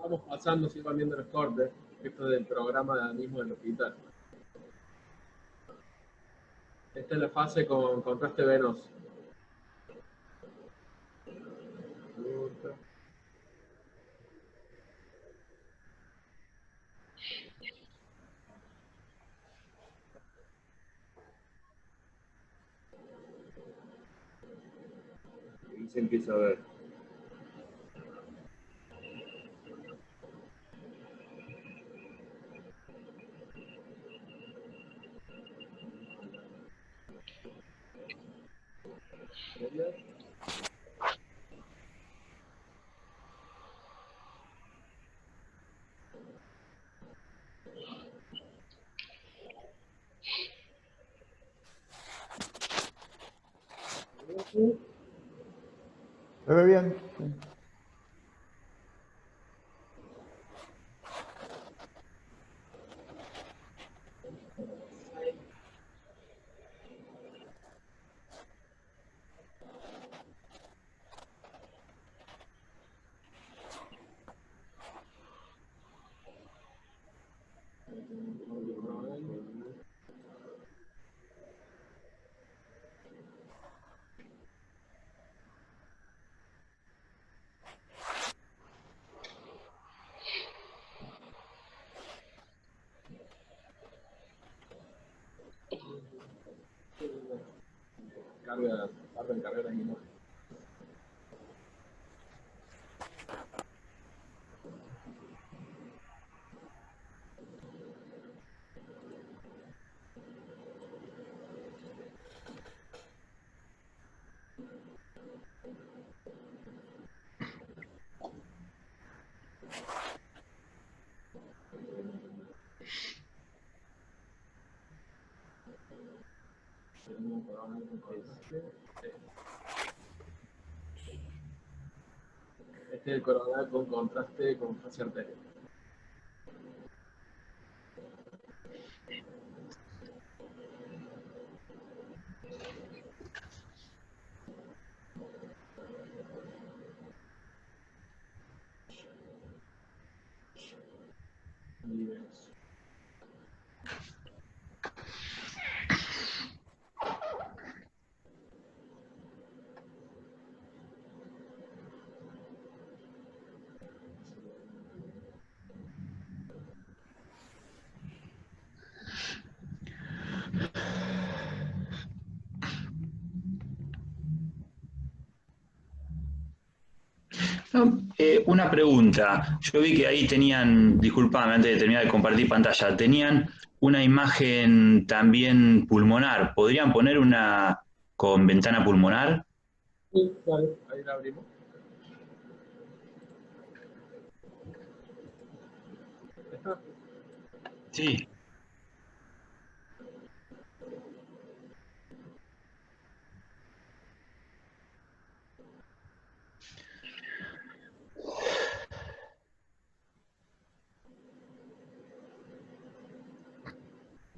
Vamos pasando, si van viendo los cortes, esto es del programa mismo del hospital. Esta es la fase con contraste venoso. Y se empieza a ver. ¿Se ve bien? Sí. Tarda en cargar la imagen. Este es el coronal con contraste con fase arterial. No, una pregunta. Yo vi que ahí tenían, disculpame, antes de terminar de compartir pantalla, tenían una imagen también pulmonar. ¿Podrían poner una con ventana pulmonar? Sí, vale, ahí la abrimos. ¿Está? Sí.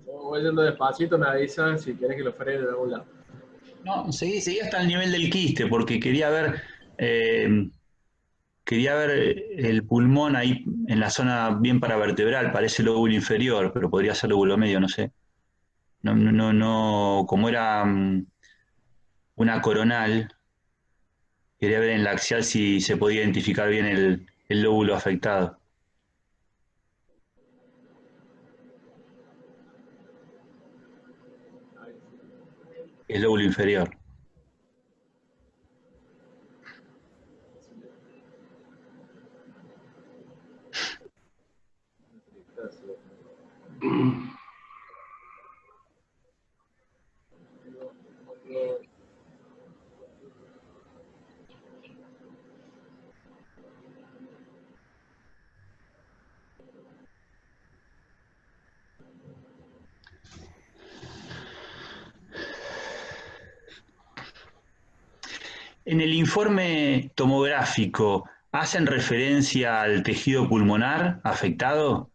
Voy yendo despacito, me avisas si quieres que lo frene de algún lado. No, seguí hasta el nivel del quiste, porque eh, quería ver el pulmón ahí en la zona bien paravertebral, parece lóbulo inferior, pero podría ser lóbulo medio, no sé. No, como era una coronal, quería ver en la axial si se podía identificar bien el lóbulo afectado, el lóbulo inferior. En el informe tomográfico, ¿hacen referencia al tejido pulmonar afectado?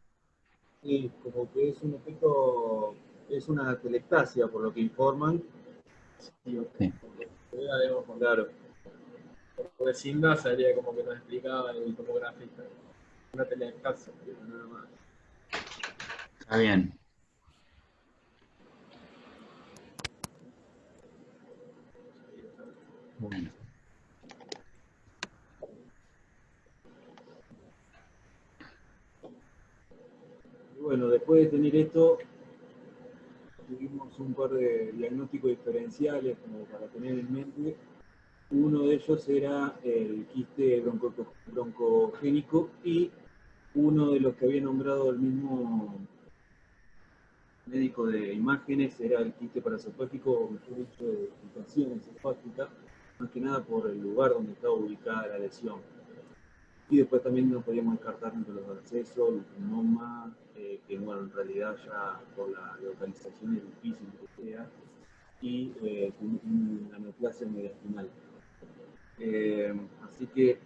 Sí, como que es un efecto, es una telectasia, por lo que informan. Sí, Sí. la debemos contar. Claro. Porque Sinda sería como que nos explicaba el tomografista. Una telectasia, nada más. Está bien. Bueno. Y bueno, después de tener esto, tuvimos un par de diagnósticos diferenciales como para tener en mente. Uno de ellos era el quiste broncogénico y uno de los que había nombrado el mismo médico de imágenes era el quiste paraesofágico, o mejor dicho, de situación esofágica, más que nada por el lugar donde estaba ubicada la lesión. Y después también no podíamos descartar entre los abscesos, linfoma, que bueno, en realidad ya por la localización es difícil que sea, y una neoplasia mediastinal. Así que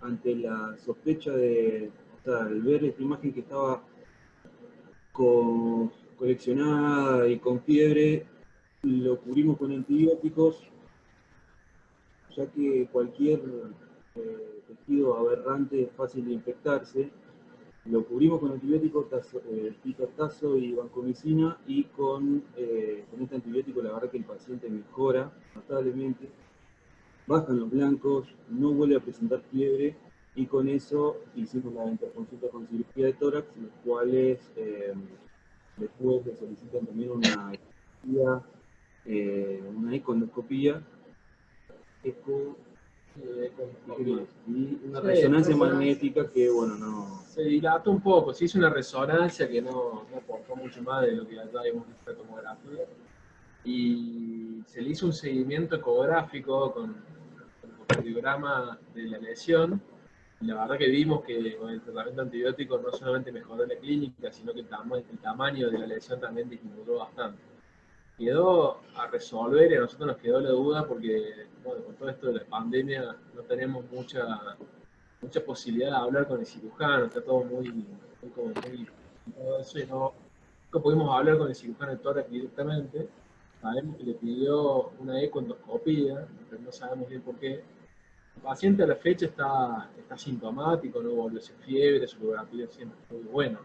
ante la sospecha de, o sea, al ver esta imagen que estaba coleccionada y con fiebre, lo cubrimos con antibióticos, ya que cualquier tejido aberrante es fácil de infectarse. Lo cubrimos con antibióticos, pitotazo y vancomicina, y con este antibiótico la verdad que el paciente mejora notablemente, bajan los blancos, no vuelve a presentar fiebre, y con eso hicimos la interconsulta con cirugía de tórax, los cuales después le solicitan también una econdoscopía, y una resonancia magnética que, bueno, no... Se dilató un poco, se hizo una resonancia que no aportó mucho más de lo que ya vimos en esta tomografía. Y se le hizo un seguimiento ecográfico con el cardiograma de la lesión. Y la verdad que vimos que con el tratamiento antibiótico no solamente mejoró la clínica, sino que el tamaño de la lesión también disminuyó bastante. Quedó a resolver y a nosotros nos quedó la duda porque, bueno, con todo esto de la pandemia no tenemos mucha posibilidad de hablar con el cirujano, está todo muy todo eso, y no pudimos hablar con el cirujano de tórax directamente. Sabemos que le pidió una econdoscopía, pero no sabemos bien por qué. El paciente a la fecha está sintomático, no volvió a hacer fiebre, su laboratorio siempre fue muy bueno.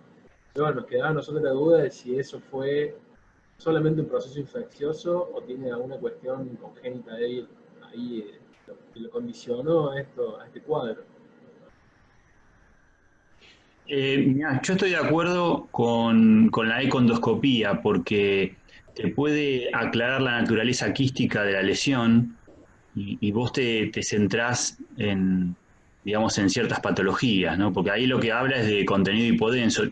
Pero bueno, nos quedaba a nosotros la duda de si eso fue solamente un proceso infeccioso o tiene alguna cuestión congénita de él ahí que lo condicionó a este cuadro. Mirá, yo estoy de acuerdo con la econdoscopía porque te puede aclarar la naturaleza quística de la lesión y vos te centrás en, digamos, en ciertas patologías, ¿no? Porque ahí lo que habla es de contenido hipodenso.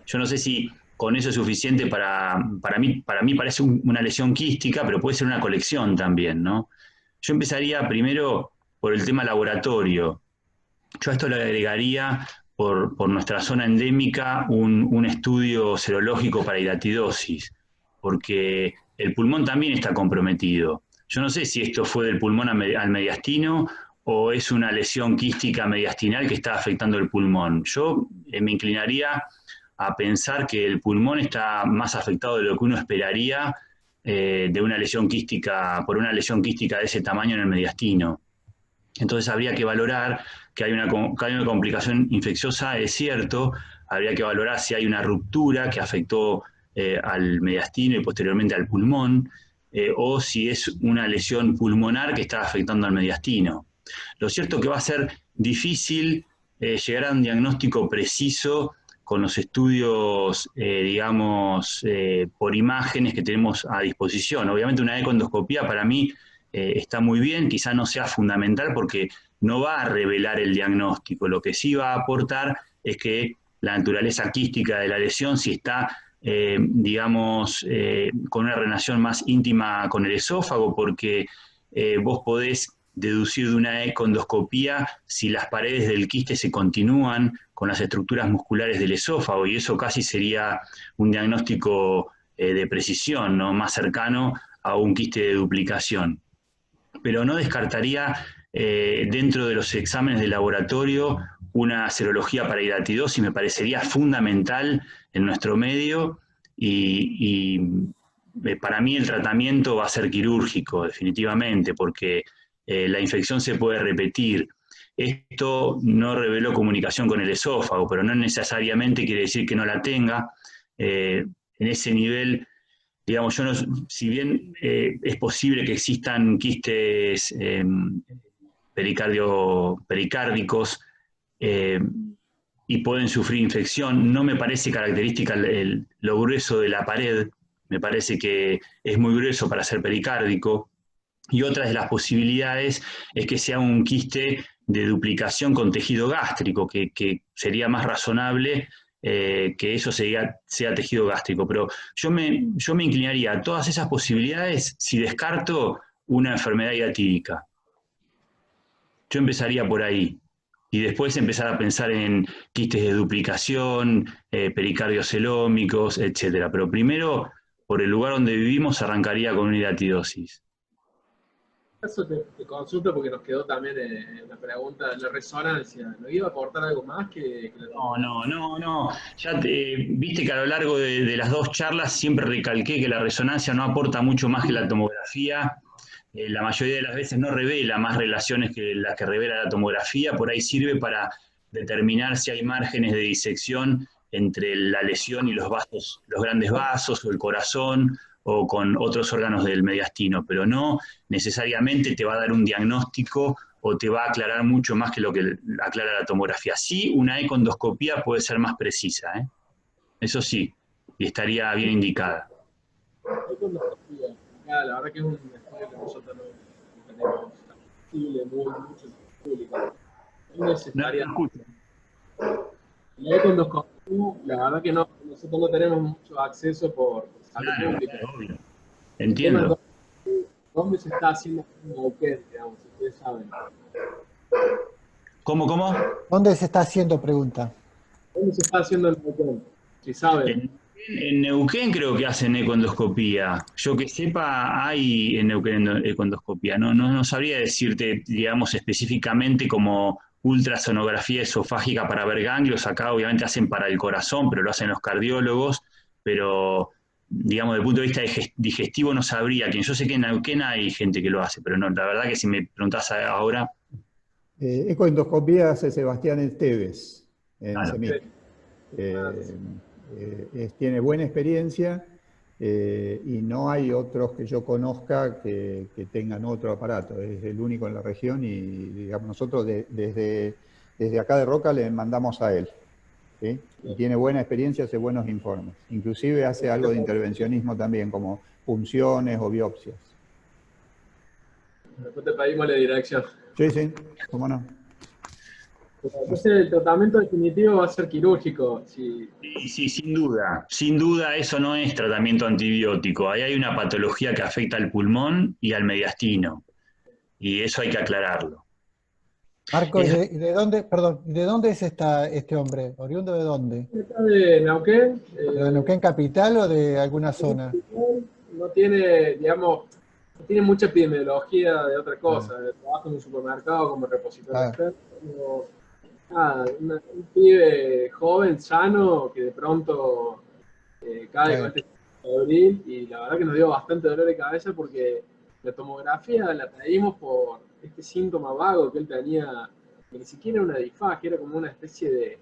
Yo no sé si con eso es suficiente para mí parece una lesión quística, pero puede ser una colección también, ¿no? Yo empezaría primero por el tema laboratorio. Yo a esto le agregaría por nuestra zona endémica un estudio serológico para hidatidosis, porque el pulmón también está comprometido. Yo no sé si esto fue del pulmón al mediastino o es una lesión quística mediastinal que está afectando el pulmón. Yo me inclinaría a pensar que el pulmón está más afectado de lo que uno esperaría de una lesión quística, por una lesión quística de ese tamaño en el mediastino. Entonces habría que valorar que hay una complicación infecciosa, es cierto, habría que valorar si hay una ruptura que afectó al mediastino y posteriormente al pulmón, o si es una lesión pulmonar que está afectando al mediastino. Lo cierto es que va a ser difícil llegar a un diagnóstico preciso con los estudios, digamos, por imágenes que tenemos a disposición. Obviamente una econdoscopía para mí está muy bien, quizá no sea fundamental porque no va a revelar el diagnóstico. Lo que sí va a aportar es que la naturaleza quística de la lesión, si está, digamos, con una relación más íntima con el esófago, porque vos podés deducir de una econdoscopía si las paredes del quiste se continúan con las estructuras musculares del esófago, y eso casi sería un diagnóstico de precisión, ¿no? Más cercano a un quiste de duplicación. Pero no descartaría dentro de los exámenes de laboratorio una serología para hidatidosis, me parecería fundamental en nuestro medio y para mí el tratamiento va a ser quirúrgico, definitivamente, porque la infección se puede repetir. Esto no reveló comunicación con el esófago, pero no necesariamente quiere decir que no la tenga. En ese nivel digamos, yo no, si bien es posible que existan quistes pericárdicos y pueden sufrir infección, no me parece característica lo grueso de la pared, me parece que es muy grueso para ser pericárdico. Y otra de las posibilidades es que sea un quiste de duplicación con tejido gástrico, que sería más razonable que eso sea tejido gástrico. Pero yo me inclinaría a todas esas posibilidades si descarto una enfermedad hiatídica. Yo empezaría por ahí. Y después empezar a pensar en quistes de duplicación, pericardios celómicos, etc. Pero primero, por el lugar donde vivimos, arrancaría con una hidatidosis. Eso te consulto porque nos quedó también la pregunta de la resonancia. ¿No iba a aportar algo más que la No. Ya viste que a lo largo de las dos charlas siempre recalqué que la resonancia no aporta mucho más que la tomografía. La mayoría de las veces no revela más relaciones que las que revela la tomografía. Por ahí sirve para determinar si hay márgenes de disección entre la lesión y los vasos, los grandes vasos o el corazón, o con otros órganos del mediastino, pero no necesariamente te va a dar un diagnóstico o te va a aclarar mucho más que lo que aclara la tomografía. Sí, una econdoscopía puede ser más precisa, eso sí, y estaría bien indicada. econdoscopía? Acá, la verdad que es un estudio que nosotros no tenemos accesible mucho público. ¿Dónde se estaría? No escucho. La econdoscopía, la verdad que no, nosotros no tenemos mucho acceso por salud pública. Obvio. Entiendo. ¿Dónde se está haciendo en Neuquén, digamos, si ustedes saben? ¿Cómo? ¿Dónde se está haciendo? Pregunta. ¿Dónde se está haciendo en Neuquén? Si saben. En Neuquén creo que hacen econdoscopía. Yo que sepa, hay en Neuquén econdoscopía. No sabría decirte, digamos, específicamente como ultrasonografía esofágica para ver ganglios. Acá obviamente hacen para el corazón, pero lo hacen los cardiólogos. Pero, digamos, desde el punto de vista digestivo no sabría. Yo sé que en Neuquén hay gente que lo hace, pero no, la verdad que si me preguntás ahora... Ecoendoscopía hace Sebastián Esteves en CEMIC. Tiene buena experiencia y no hay otros que yo conozca que tengan otro aparato. Es el único en la región y digamos, nosotros desde acá de Roca le mandamos a él. ¿Sí? Y tiene buena experiencia, hace buenos informes. Inclusive hace algo de intervencionismo también, como punciones o biopsias. Después te pedimos la dirección. Sí, cómo no. Entonces el tratamiento definitivo va a ser quirúrgico. Sí, sin duda. Sin duda eso no es tratamiento antibiótico. Ahí hay una patología que afecta al pulmón y al mediastino. Y eso hay que aclararlo. Marco, ¿de dónde es este hombre? ¿Oriundo de dónde? ¿Está de Neuquén? ¿De Neuquén capital o de alguna zona? No tiene, digamos, no tiene mucha epidemiología de otra cosa. Trabaja en un supermercado como repositorio externo. Un pibe joven, sano, que de pronto cae con este febril y la verdad que nos dio bastante dolor de cabeza porque la tomografía la traímos por este síntoma vago que él tenía, que ni siquiera era una disfagia, era como una especie de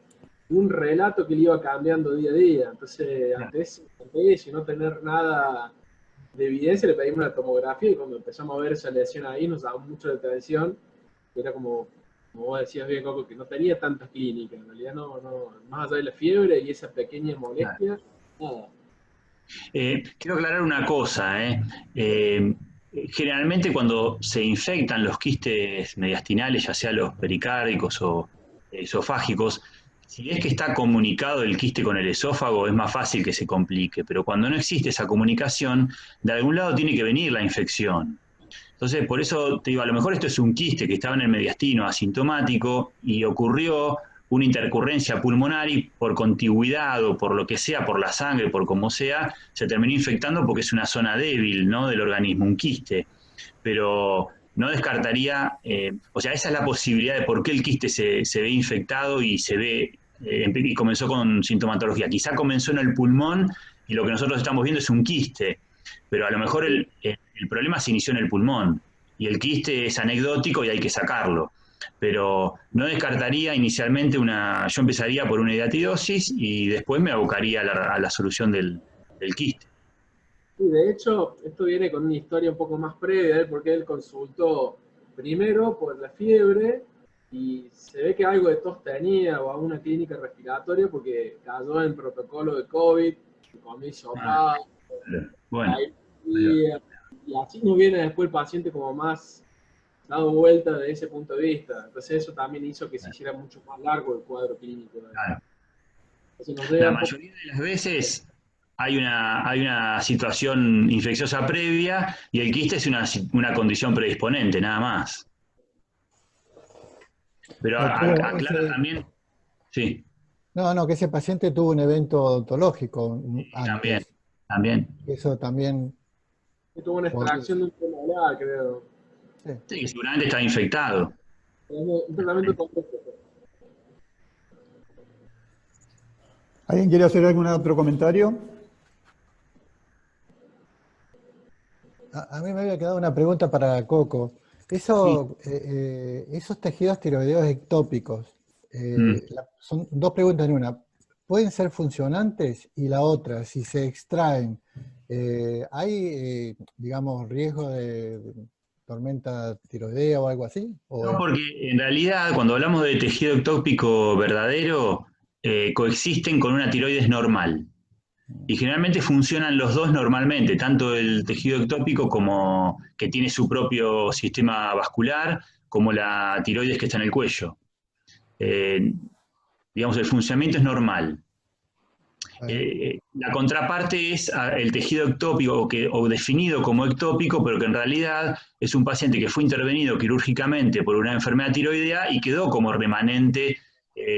un relato que le iba cambiando día a día. Entonces, ante eso y no tener nada de evidencia, le pedimos una tomografía y cuando empezamos a ver esa lesión ahí nos daba mucho de atención. Era como vos decías bien, Coco, que no tenía tantas clínicas, en realidad más allá de la fiebre y esa pequeña molestia, nada. Quiero aclarar una cosa, generalmente cuando se infectan los quistes mediastinales, ya sea los pericárdicos o esofágicos, si es que está comunicado el quiste con el esófago, es más fácil que se complique, pero cuando no existe esa comunicación, de algún lado tiene que venir la infección. Entonces, por eso te digo, a lo mejor esto es un quiste que estaba en el mediastino asintomático y ocurrió una intercurrencia pulmonar y por contigüidad o por lo que sea, por la sangre, por como sea, se terminó infectando porque es una zona débil, ¿no?, del organismo, un quiste. Pero no descartaría, o sea, esa es la posibilidad de por qué el quiste se ve infectado y se ve, y comenzó con sintomatología. Quizá comenzó en el pulmón y lo que nosotros estamos viendo es un quiste, pero a lo mejor el problema se inició en el pulmón y el quiste es anecdótico y hay que sacarlo. Pero no descartaría inicialmente yo empezaría por una hidatidosis y después me abocaría a la solución del quiste. Sí, de hecho, esto viene con una historia un poco más previa, porque él consultó primero por la fiebre y se ve que algo de tos tenía o alguna clínica respiratoria porque cayó en protocolo de COVID, comió Ah, sopa, bueno, y así nos viene después el paciente como más dado vuelta de ese punto de vista. Entonces eso también hizo que se hiciera mucho más largo el cuadro clínico. claro. Entonces nos La llega un poco. mayoría de las veces hay una situación infecciosa previa y el quiste es una condición predisponente, nada más. Pero aclara también, sí, no, que ese paciente tuvo un evento odontológico también, antes. también. Eso también Tuvo una podría. extracción de un premolar, creo. Sí. Sí, que seguramente está infectado. Un tratamiento complejo. ¿Alguien quiere hacer algún otro comentario? A mí me había quedado una pregunta para Coco. Sí. Esos tejidos tiroideos ectópicos, Mm. son dos preguntas en una. ¿Pueden ser funcionantes? Y la otra, si se extraen, ¿hay, digamos, riesgo de tormenta tiroidea o algo así? No, porque en realidad cuando hablamos de tejido ectópico verdadero, coexisten con una tiroides normal. Y generalmente funcionan los dos normalmente, tanto el tejido ectópico como que tiene su propio sistema vascular, como la tiroides que está en el cuello. Eh, digamos, el funcionamiento es normal. La contraparte es el tejido ectópico o definido como ectópico, pero que en realidad es un paciente que fue intervenido quirúrgicamente por una enfermedad tiroidea y quedó como remanente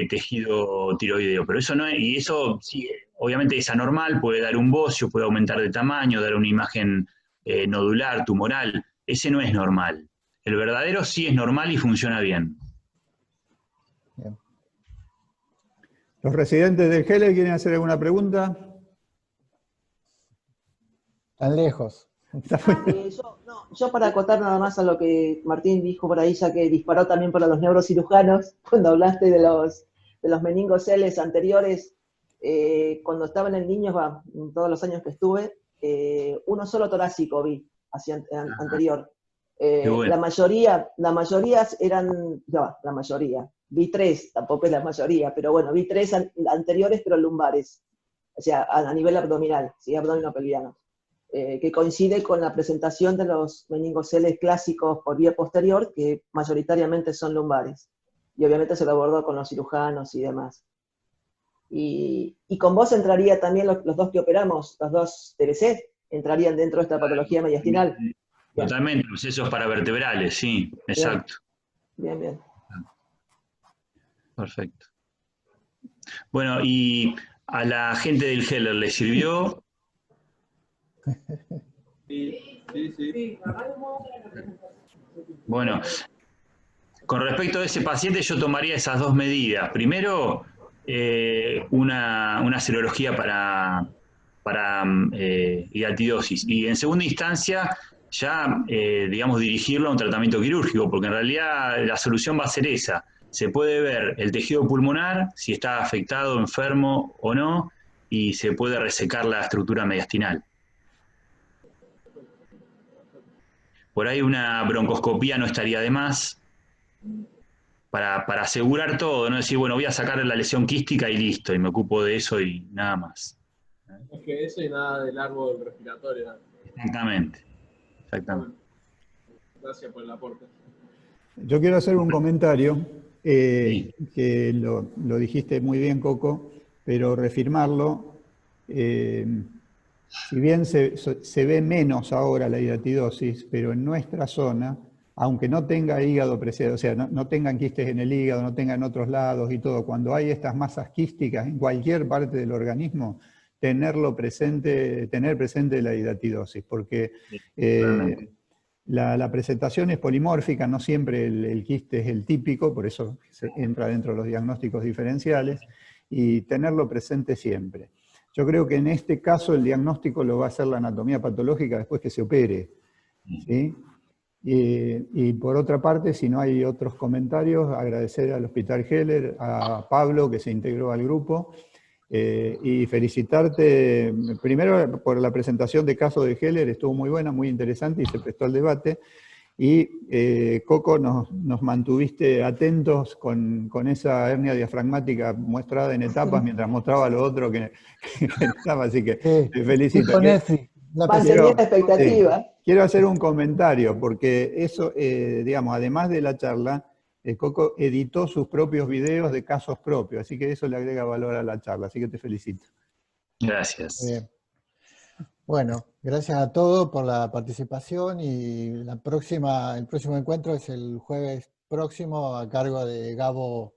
tejido tiroideo. Pero eso no es, y eso sí, obviamente es anormal, puede dar un bocio, puede aumentar de tamaño, dar una imagen nodular, tumoral. Ese no es normal. El verdadero sí es normal y funciona bien. Bien. ¿Los residentes del Heller quieren hacer alguna pregunta? Tan lejos. Yo para acotar nada más a lo que Martín dijo por ahí, ya que disparó también para los neurocirujanos, cuando hablaste de los meningoceles anteriores, cuando estaba en el niño, en todos los años que estuve, uno solo torácico vi anterior. Bueno. La mayoría eran, no, la mayoría, vi 3, tampoco es la mayoría, pero bueno, vi 3 anteriores, pero lumbares, o sea, a nivel abdominal, ¿sí? Abdominopelviano. Que coincide con la presentación de los meningoceles clásicos por vía posterior, que mayoritariamente son lumbares. Y obviamente se lo abordó con los cirujanos y demás. Y con vos entraría también los dos que operamos, los dos TBC, entrarían dentro de esta patología mediastinal. Totalmente, procesos paravertebrales, sí, exacto. Bien, bien. Perfecto. Bueno, y a la gente del Heller le sirvió. Sí. Bueno, con respecto a ese paciente yo tomaría esas dos medidas. Primero, una serología para hidatidosis. Y en segunda instancia, ya, digamos, dirigirlo a un tratamiento quirúrgico, porque en realidad la solución va a ser esa. Se puede ver el tejido pulmonar, si está afectado, enfermo o no, y se puede resecar la estructura mediastinal. Por ahí una broncoscopía no estaría de más para asegurar todo, no decir, bueno, voy a sacar la lesión quística y listo, y me ocupo de eso y nada más. Es que eso y nada del árbol respiratorio. Exactamente. Bueno, gracias por el aporte. Yo quiero hacer un comentario, Sí. que lo dijiste muy bien, Coco, pero reafirmarlo. Si bien se ve menos ahora la hidatidosis, pero en nuestra zona, aunque no tenga hígado presente, o sea, no tengan quistes en el hígado, no tengan en otros lados y todo, cuando hay estas masas quísticas en cualquier parte del organismo, tener presente la hidatidosis, porque la presentación es polimórfica, no siempre el quiste es el típico, por eso entra dentro de los diagnósticos diferenciales, y tenerlo presente siempre. Yo creo que en este caso el diagnóstico lo va a hacer la anatomía patológica después que se opere, ¿sí? Y por otra parte, si no hay otros comentarios, agradecer al Hospital Heller, a Pablo que se integró al grupo, Y felicitarte primero por la presentación de caso de Heller, estuvo muy buena, muy interesante y se prestó al debate. Y Coco, nos mantuviste atentos con esa hernia diafragmática mostrada en etapas mientras mostraba lo otro que estaba, así que te felicito. Dijo Netflix, Mantenía la expectativa. Sí, quiero hacer un comentario, porque eso, digamos, además de la charla, Coco editó sus propios videos de casos propios, así que eso le agrega valor a la charla, así que te felicito. Gracias. Bueno, gracias a todos por la participación y el próximo encuentro es el jueves próximo a cargo de Gabo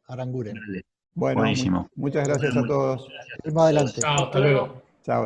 Aranguren. Bueno, buenísimo. muchas gracias a todos. Seguimos adelante. Chao, hasta luego. Chao.